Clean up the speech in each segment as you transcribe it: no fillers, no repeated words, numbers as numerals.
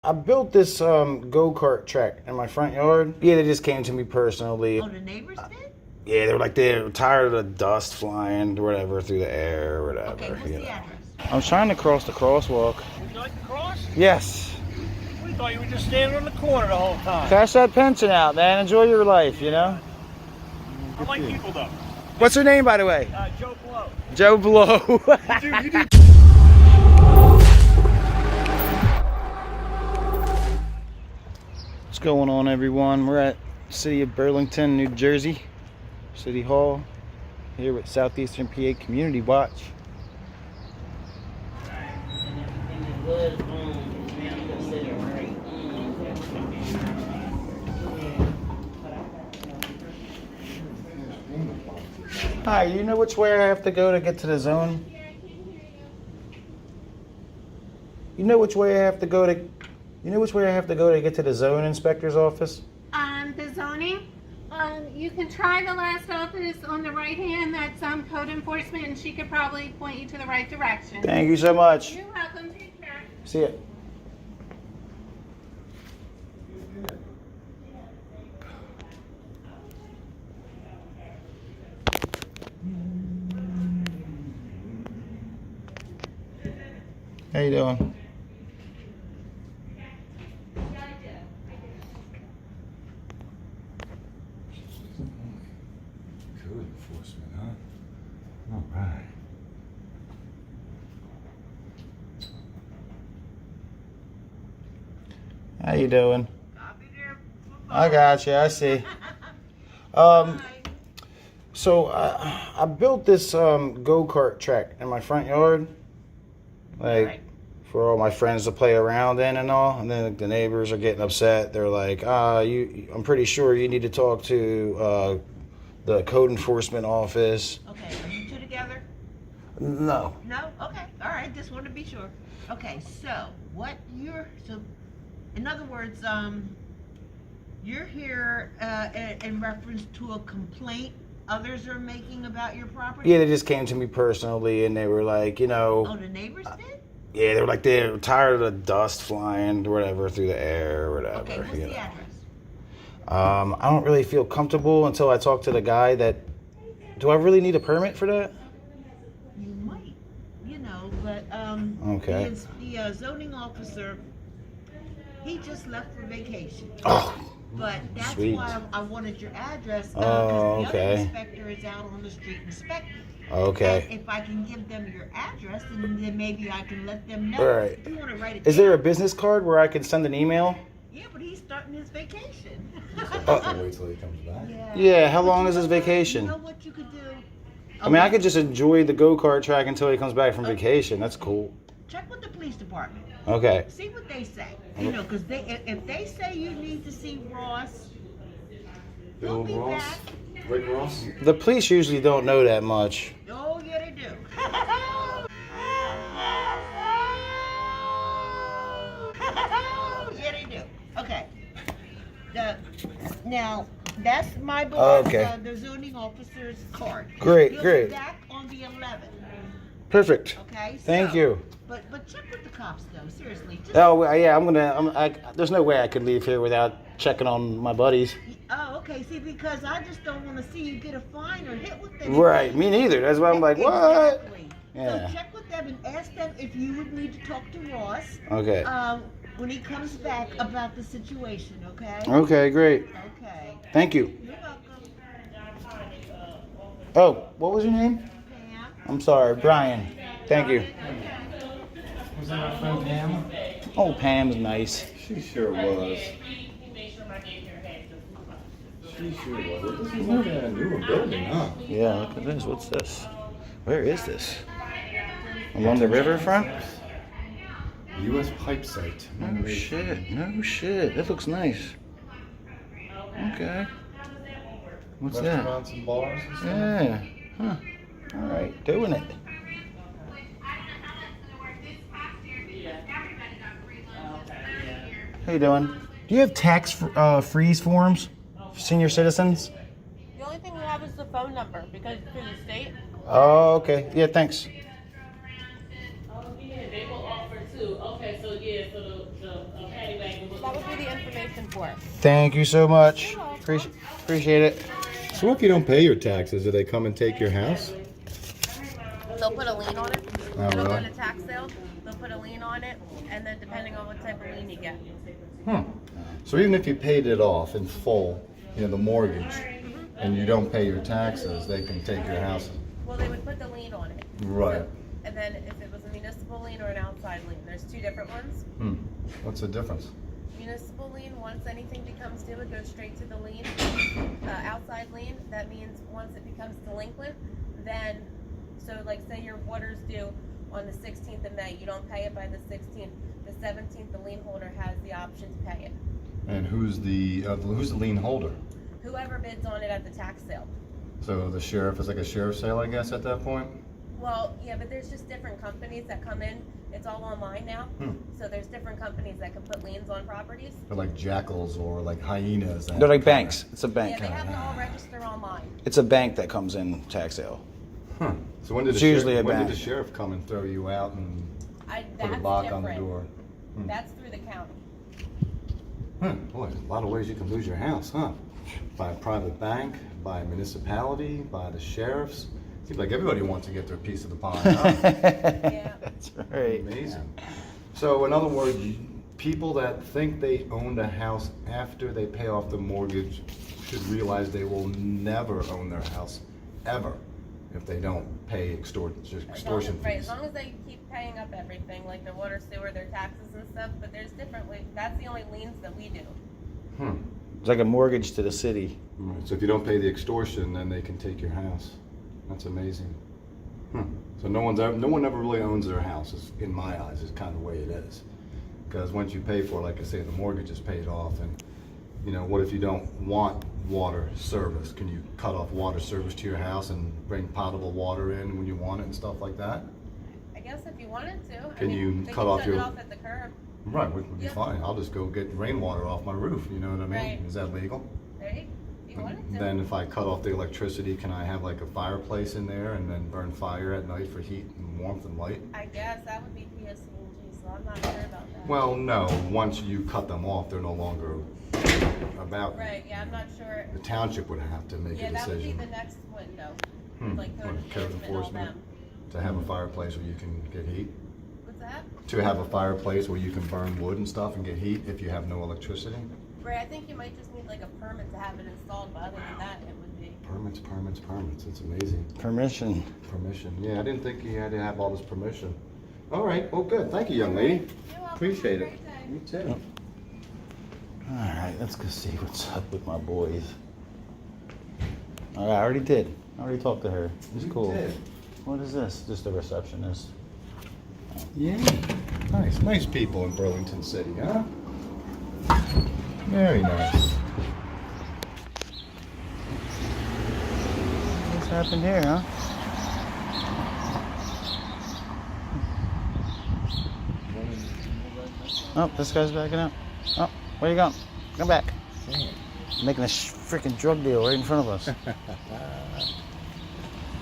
I built this go-kart track in my front yard. Yeah, they just came to me personally. Oh, the neighbors did? Yeah, they were like they're tired of the dust flying or whatever through the air or whatever. Okay, what's the address? I was trying to cross the crosswalk. Would you like to cross? Yes. We thought you were just standing on the corner the whole time. Cash that pension out, man. Enjoy your life, you know? I like people though. What's her name, by the way? Joe Blow. Joe Blow. You do. What's going on, everyone? We're at City of Burlington, New Jersey, City Hall, here with Southeastern PA Community Watch. Hi, you know which way I have to go to get to the zone? You know which way I have to go to get to the zone inspector's office? The zoning, you can try the last office on the right hand. That's code enforcement, and she could probably point you to the right direction. Thank you so much. You're welcome. Take care. See ya. How you doing? Code enforcement, huh? All right. How you doing? I got you. I see. So I built this go-kart track in my front yard, like for all my friends to play around in and all. And then the neighbors are getting upset. They're like, I'm pretty sure you need to talk to the code enforcement office. Okay, are you two together? No. No? Okay, all right, just wanted to be sure. Okay, so in other words, you're here in reference to a complaint others are making about your property? Yeah, they just came to me personally and they were like, you know. Oh, the neighbors did? Yeah, they were like they're tired of the dust flying or whatever through the air or whatever. Okay, what's the address? I don't really feel comfortable until I talk to the guy that. Do I really need a permit for that? You might, but Okay. the zoning officer, he just left for vacation. Oh. But that's Sweet. why I wanted your address, because Oh, the okay. other inspector is out on the street inspecting. Okay. And if I can give them your address, then maybe I can let them know. Right. If you want to write it Is down. there a business card where I can send an email? Yeah, but he's starting his vacation. Wait till he comes back. Yeah, how But long you is his know what? vacation? You know what you could do? I mean, I Okay. could just enjoy the go-kart track until he comes back from vacation. That's cool. Check with the police department. Okay. See what they say. Because if they say you need to see Ross, he'll be Ross? back. Rick Ross? The police usually don't know that much. Oh, yeah, they do. Yeah, they do. Okay. Now, that's my boss, Okay. the zoning officer's card. Great, He'll great. be back on the 11th. Perfect. Okay. Thank So, you. But check with the cops though. Seriously. Just, Oh, yeah, there's no way I could leave here without checking on my buddies. Oh, okay. See, because I just don't want to see you get a fine or hit with them. Right, me neither. That's why I'm like, what? Exactly. Yeah. So check with them and ask them if you would need to talk to Ross. Okay. When he comes back about the situation. Okay. Okay, great. Okay. Thank you. You're welcome. Oh, what was your name? Pam. I'm sorry, Brian. Thank you. Was that my friend Pam? Oh, Pam's nice. She sure was. She sure was. This is like a newer building, huh? Yeah, look at this. What's this? Where is this? Along the riverfront? U.S. pipe site. No shit. No shit. That looks nice. Okay. What's that? Restaurants and bars and stuff. Yeah. Huh. All right. Doing it. How you doing? Do you have tax freeze forms for senior citizens? The only thing we have is the phone number because through the state. Oh, okay. Yeah, thanks. Oh, yeah, they will offer too. Okay, so yeah, so the patty That would be the information for it. Thank you so much. You're welcome. Appreciate it. So what if you don't pay your taxes? Do they come and take your house? They'll put a lien on it. Oh, It'll go really? to tax sale. They'll put a lien on it, and then depending on what type of lien you get. So even if you paid it off in full, you know, the mortgage, and you don't pay your taxes, they can take your house. Well, they would put the lien on it. Right. And then if it was a municipal lien or an outside lien, there's two different ones. What's the difference? Municipal lien, once anything becomes due, it goes straight to the lien. Outside lien, that means once it becomes delinquent, then, so like say your water's due on the 16th of May, you don't pay it by the 16th, the 17th, the lien holder has the option to pay it. And who's the lien holder? Whoever bids on it at the tax sale. So the sheriff is like a sheriff's sale, I guess, at that point? Well, yeah, but there's just different companies that come in. It's all online now. So there's different companies that can put liens on properties. They're like jackals or like hyenas. They're like banks. It's a Yeah, bank. they have to all register online. It's a bank that comes in tax sale. So when did It's the usually sheriff, a when did bank. the sheriff come and throw you out and put a That's lock different. on the door? That's through the county. Boy, there's a lot of ways you can lose your house, huh? By a private bank, by a municipality, by the sheriffs. Seems like everybody wants to get their piece of the pie, huh? Yeah. That's right. Amazing. So in other words, people that think they owned a house after they pay off the mortgage should realize they will never own their house, ever, if they don't pay extortion Right, as fees. long as they keep paying up everything, like their water, sewer, their taxes and stuff, but there's different ways. That's the only liens that we do. It's like a mortgage to the city. Right, so if you don't pay the extortion, then they can take your house. That's amazing. So no one ever really owns their house, in my eyes, is kind of the way it is. Because once you pay for it, like I say, the mortgage is paid off, and you know, what if you don't want water service? Can you cut off water service to your house and bring potable water in when you want it and stuff like that? I guess if you wanted to. Can you they cut can off shut your- it off at the curb. Right, which would be Yep. fine. I'll just go get rainwater off my roof, you know what I mean? Right. Is that legal? Right? If you wanted to. Then if I cut off the electricity, can I have like a fireplace in there and then burn fire at night for heat and warmth and light? I guess that would be PSC&G, so I'm not sure about that. Well, no, once you cut them off, they're no longer about. Right, yeah, I'm not sure. The township would have to make Yeah, a that would be decision the next window. Hmm. Like code Like code enforcement and all enforcement. them. to have a fireplace where you can get heat. What's that? To have a fireplace where you can burn wood and stuff and get heat if you have no electricity. Right, I think you might just need like a permit to have it installed, but other than that, it would be. Permits. It's amazing. Permission. Permission. Yeah, I didn't think you had to have all this permission. All right, well, good. Thank you, young lady. You're welcome. Appreciate Have it. a great day. You too. All right, let's go see what's up with my boys. All right, I already did. I already talked to her. It's You cool. did. What is this? Just a receptionist. Yeah. Nice people in Burlington City, huh? Very nice. What's happened here, huh? Oh, this guy's backing up. Oh, where you going? Come back. Making a freaking drug deal right in front of us.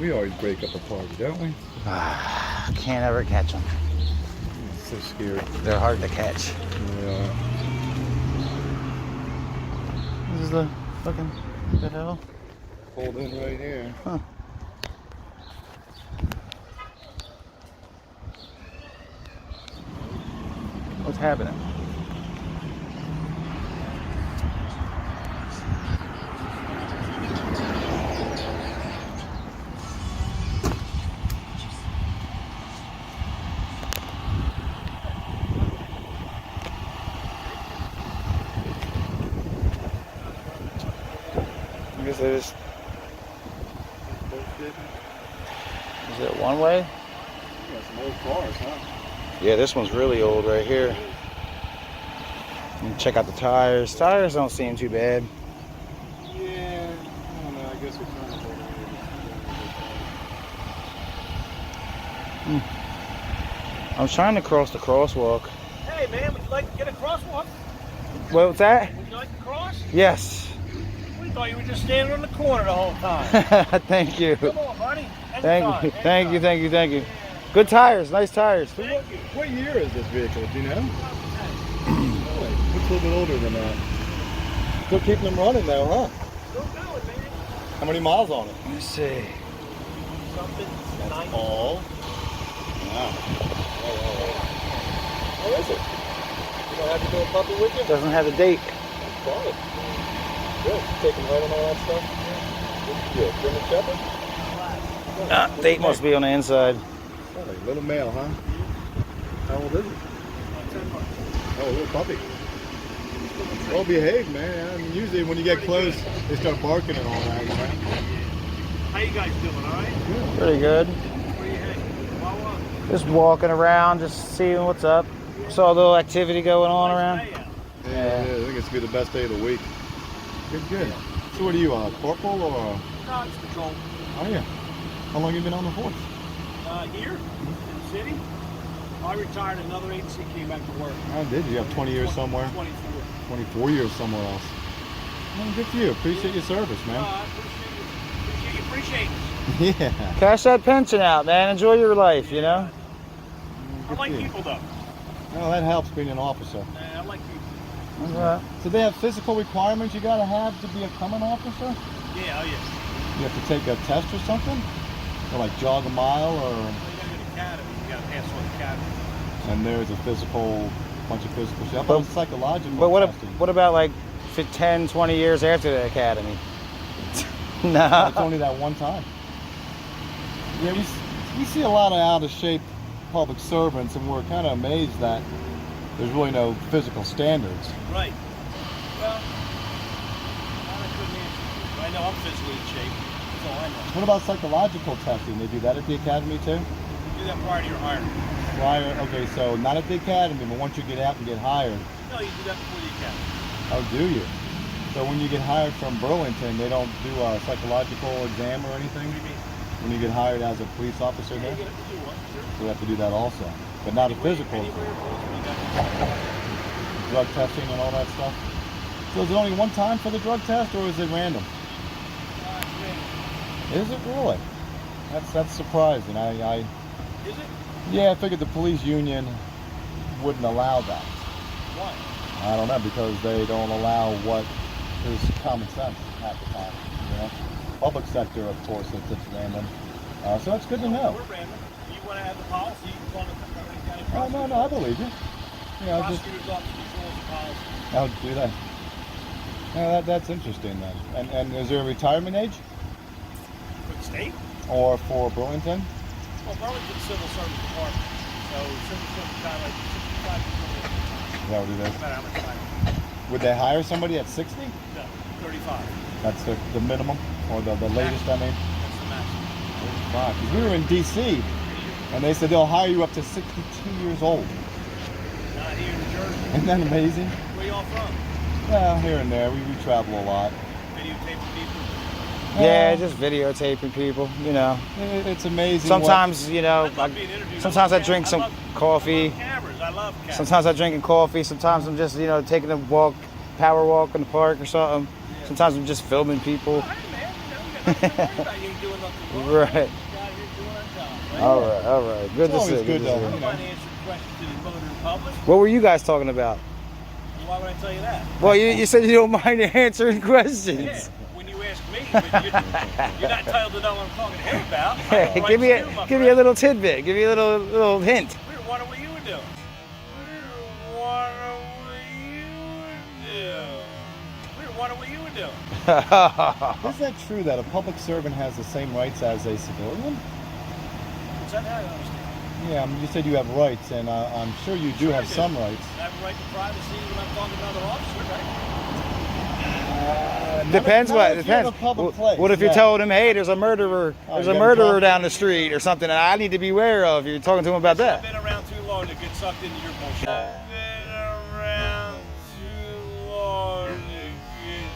We always break up a party, don't we? Can't ever catch them. So scary. They're hard to catch. Yeah. This is the fucking, what the hell? Hold in right here. Huh. What's happening? I guess they just, is it one way? Yeah, some old cars, huh? Yeah, this one's really old right here. And check out the tires. Tires don't seem too bad. Yeah, I don't know. I guess we're trying to I'm trying to cross the crosswalk. Hey, man, would you like to get a crosswalk? What's that? Would you like to cross? Yes. We thought you were just standing on the corner the whole time. Thank you. Come on, buddy. Thank you. Thank you. Good tires. Nice tires. Thank you. What year is this vehicle? Do you know? Really? a little bit older than that. Still keeping them running though, huh? Still going, man. How many miles on it? Let's see. Something. That's all. Wow. How is it? You don't have to do a puppy with you? Doesn't have a date. Solid. Good. Taking home and all that stuff? Good. German Shepherd? Date must be on the inside. Oh, a little male, huh? How old is it? Oh, a little puppy. Well behaved, man. I mean, usually when you get close, they start barking and all that. You know? How you guys doing, all right? Pretty good. Where you heading? Wawa? Just walking around, just seeing what's up. Saw a little activity going on Nice around. day out. Yeah, I think it's gonna be the best day of the week. Good, good. So what are you, corporal or? No, it's patrol. Oh yeah. How long have you been on the force? Here in the city. I retired another agency, came back to work. Oh, did you have 20 years somewhere? 24. 24 years somewhere else. Well, good for you. Appreciate your service, man. I appreciate it. Yeah. Cash that pension out, man. Enjoy your life, you know? I Good like for you. people, though. Well, that helps being an officer. I like people. So they have physical requirements you gotta have to become an officer? Yeah, oh yeah. You have to take a test or something? Or like jog a mile or... Well, you gotta go to the academy. You gotta pass on the academy. And there's a bunch of physical stuff. But- But psychological But testing. what about like 10, 20 years after the academy? It's No. only that one time. Yeah, we see a lot of out of shape public servants, and we're kind of amazed that there's really no physical standards. Right. Well, I couldn't answer you. I know I'm physically in shape. That's all I know. What about psychological testing? They do that at the academy too? You do that prior to your hiring. Okay, so not at the academy, but once you get out and get hired. No, you do that before the academy. How do you? So when you get hired from Burlington, they don't do a psychological exam or anything? What do you mean? When you get hired as a police officer Yeah, there? you get to do one. Sure. So you have to do that also. But not a physical Anywhere exam. you got Drug testing and all that stuff. So is it only one time for the drug test, or is it random? Is it really? That's surprising. Is it? Yeah, I figured the police union wouldn't allow that. Why? I don't know, because they don't allow what is common sense half the time. You know, public sector, of course, it's random. So that's good to know. We're random. You want to have the policy, you want to Oh no, I believe you. Yeah, just Prosecutor's office controls the policy. how to do that. Yeah, that's interesting then. And is there a retirement age, For the state? or for Burlington? Well, Burlington Civil Service Department. So civil service kind of like 65 people. Is that what it No is? matter how much time. Would they hire somebody at 60? No, 35. That's the minimum, or the latest, I mean? That's the maximum. Because we were in D.C., and they said they'll hire you up to 62 years old. Not here in New Jersey. Isn't that amazing? Where y'all from? Well, here and there. We travel a lot. Videotaping people. Yeah, just videotaping people, you know. It's amazing. Sometimes, you know, I love being interviewed. sometimes I love drink some coffee. cameras. I love cameras. Sometimes I'm drinking coffee. Sometimes I'm just, you know, taking a walk, power walk in the park or something. Sometimes I'm just filming people. Oh, hey, man, you know, you got nothing to worry about. You ain't doing nothing wrong. Right. We're out here doing our job, right? All right. Good It's to always see. good Good to to- see. I don't mind answering questions to the voting public. What were you guys talking about? Why would I tell you that? Well, you said you don't mind answering questions. Yeah, when you ask me, but you're not entitled to know what I'm talking to him about. I have Hey, the give me right to do, my give me a friend. little tidbit. Give me a little hint. We were wondering what you were doing. We were wondering what you were doing. Is that true that a public servant has the same rights as a civilian? Is that how I understand? Yeah, you said you have rights, and I'm sure you do Sure I have do. some rights. I have a right to privacy when I'm talking to another officer, right? Depends Not what if you're in depends. a public place, What if you're yeah. telling him, hey, there's a murderer, Oh, there's you a gotta murderer talk. down the street or something, and I need to be aware of. You're talking to him about I've that. been around too long to get sucked into your bullshit. I've been around too long to get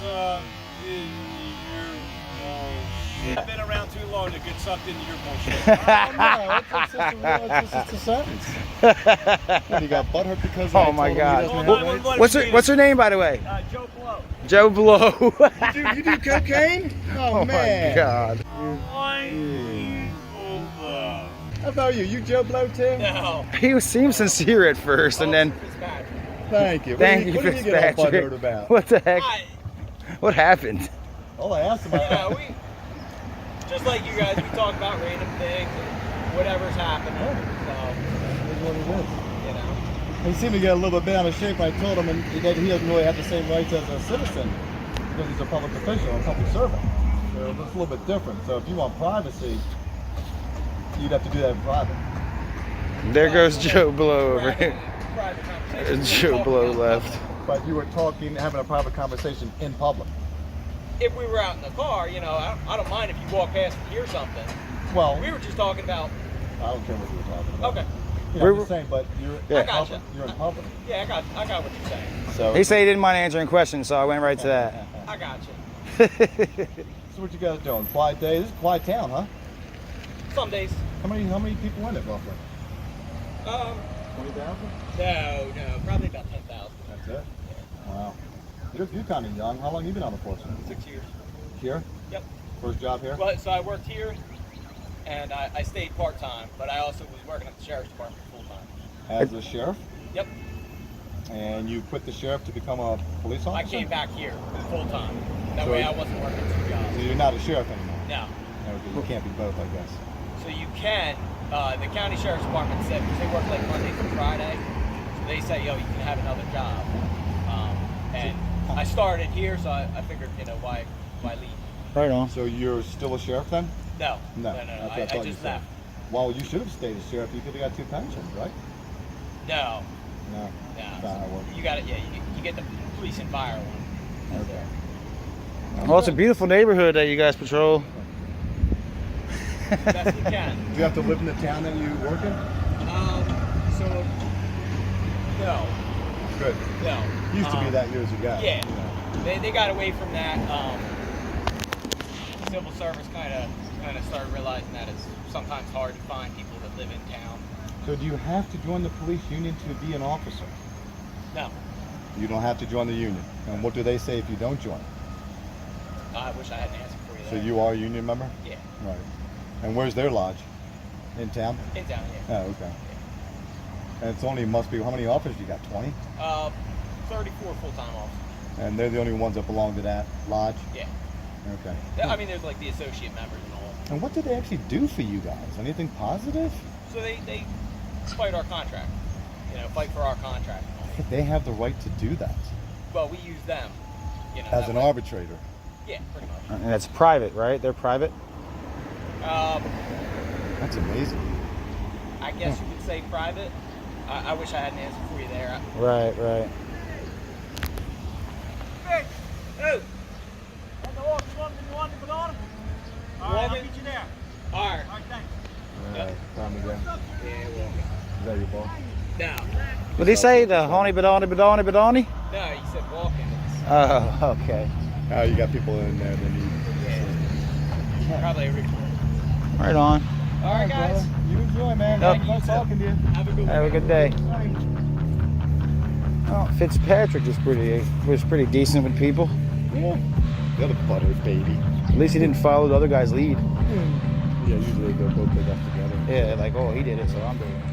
sucked into your bullshit. I've been around too long to get sucked into your bullshit. Oh, no, it's just a sentence. What, you got butthurt because Oh, I my told him he God. doesn't have Well, rights? What's her name, by the way? Joe Blow. Joe Blow. You do cocaine? Oh, Oh man. my God. How about you? You Joe Blow too? No. He seemed sincere at first, and then Thank you. Thank you, What did you get all Fitzpatrick. butthurt about? What the heck? I, What happened? All I asked him yeah, about. we just like you guys. We talk about random things and whatever's happening. That's what it is. You know. He seemed to get a little bit bent out of shape. I told him that he doesn't really have the same rights as a citizen because he's a public official, a public servant. So it's a little bit different. So if you want privacy, you'd have to do that in private. There goes Joe Blow over Private- here. private conversation. Joe Talking Blow about left. But you were talking, having a private conversation in public. If we were out in the car, you know, I don't mind if you walk past and hear something. Well, We were just talking about. I don't care what you were talking about. Okay. You know, I'm just saying, but you're Yeah. in I gotcha. public. You're in public. Yeah, I got what you're saying. So He said he didn't mind answering questions, so I went right to that. I got you. So what you guys doing? Quiet day. This is a quiet town, huh? Some days. How many people in it roughly? 20,000? No, probably about 10,000. That's it. Wow. You're kind of young. How long have you been on the force? 6 years. Here? Yep. First job here? Well, so I worked here, and I stayed part time, but I also was working at the sheriff's department full time. As a sheriff? Yep. And you quit the sheriff to become a police officer? I came back here full time. That So way I wasn't working 2 jobs. So you're not a sheriff anymore? No. No, you can't be both, I guess. So you can. The county sheriff's department said because they work like Monday through Friday, so they say, yo, you can have another job. And I started here, so I figured, you know, why leave? Right on. So you're still a sheriff then? No. No. No. That's what I thought you just said. left. Well, you should have stayed a sheriff. You could have got 2 pensions, right? No. No. No. That's not how it works. You got it. Yeah. You get the police and fire one. Okay. Well, it's a beautiful neighborhood that you guys patrol. Best you can. Do you have to live in the town that you work in? So no. Good. No. Used to be that years ago. Yeah. You know. They got away from that. Civil service kind of started realizing that it's sometimes hard to find people that live in town. So do you have to join the police union to be an officer? No. You don't have to join the union. And what do they say if you don't join? I wish I had an answer for you So there. you are a union member? Yeah. Right. And where's their lodge? In town? In town, yeah. Oh, okay. And it's only, must be, how many officers you got? 20? 34 full-time officers. And they're the only ones that belong to that lodge? Yeah. Okay. I mean, there's like the associate members and all. And what did they actually do for you guys? Anything positive? So they fight our contract. You know, fight for our contract. They have the right to do that. Well, we use them. You know. As that an way. arbitrator. Yeah, pretty much. And it's private, right? They're private? That's amazing. I guess you could say private. I wish I had an answer for you there. Right, right. Hey! Oh! I'll meet you there. All right. All right, thanks. Alright, time to go. Yeah, well, Is that your ball? no. What did he say? The honey badani badani badani? No, you said walking. It's Oh, okay. Oh, you got people in there that need. probably a report. Right on. All right, guys. brother. You enjoy, man. Yep. Nice talking to you. Have a good Have a one. good day. Well, Fitzpatrick was pretty decent with people. Yeah. The other butter baby. At least he didn't follow the other guy's lead. Yeah, usually they'll both pick up together. Yeah, like, oh, he did it, so I'm doing it.